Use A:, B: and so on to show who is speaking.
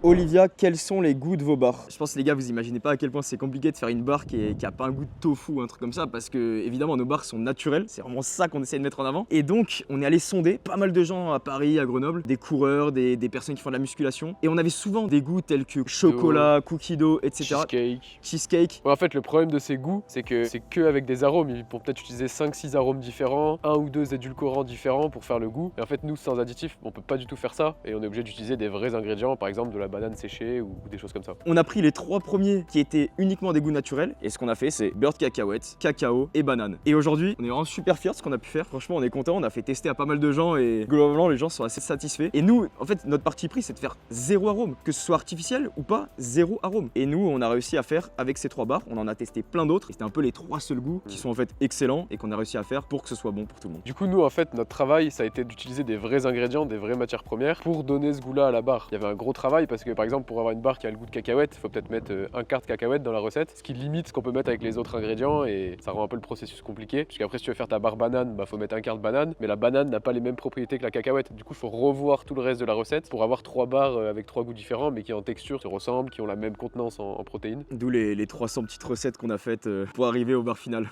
A: Olivia, quels sont les goûts de vos bars? Je pense les gars, vous imaginez pas à quel point c'est compliqué de faire une barre qui a pas un goût de tofu ou un truc comme ça, parce que évidemment nos bars sont naturels, c'est vraiment ça qu'on essaie de mettre en avant. Et donc on est allé sonder pas mal de gens à Paris, à Grenoble, des coureurs, des personnes qui font de la musculation, et on avait souvent des goûts tels que chocolat, cookie dough, etc. Cheesecake.
B: Ouais, en fait, le problème de ces goûts, c'est que c'est que avec des arômes. Ils vont peut-être utiliser 5-6 arômes différents, un ou deux édulcorants différents pour faire le goût. Et en fait, nous, sans additifs, on peut pas du tout faire ça. Et on est obligé d'utiliser des vrais ingrédients, par exemple de la banane séchée ou des choses comme ça.
A: On a pris les 3 premiers qui étaient uniquement des goûts naturels, et ce qu'on a fait, c'est beurre de cacahuète, cacao et banane. Et aujourd'hui, on est vraiment super fiers de ce qu'on a pu faire. Franchement, on est content. On a fait tester à pas mal de gens et globalement, les gens sont assez satisfaits. Et nous, en fait, notre parti pris, c'est de faire 0 arôme, que ce soit artificiel ou pas, 0 arôme. Et nous, on a réussi à faire avec ces 3 bars. On en a testé plein d'autres. C'était un peu les 3 seuls goûts qui sont en fait excellents et qu'on a réussi à faire pour que ce soit bon pour tout le monde.
B: Du coup, nous, en fait, notre travail, ça a été d'utiliser des vrais ingrédients, des vraies matières premières pour donner ce goût-là à la barre. Il y avait un gros travail parce que, par exemple, pour avoir une barre qui a le goût de cacahuète, il faut peut-être mettre un quart de cacahuète dans la recette, ce qui limite ce qu'on peut mettre avec les autres ingrédients et ça rend un peu le processus compliqué. Puisqu'après, si tu veux faire ta barre banane, bah, faut mettre un quart de banane, mais la banane n'a pas les mêmes propriétés que la cacahuète. Du coup, il faut revoir tout le reste de la recette pour avoir 3 barres avec 3 goûts différents, mais qui en texture se ressemblent, qui ont la même contenance en protéines.
A: D'où les 300 petites recettes qu'on a faites pour arriver au bar final.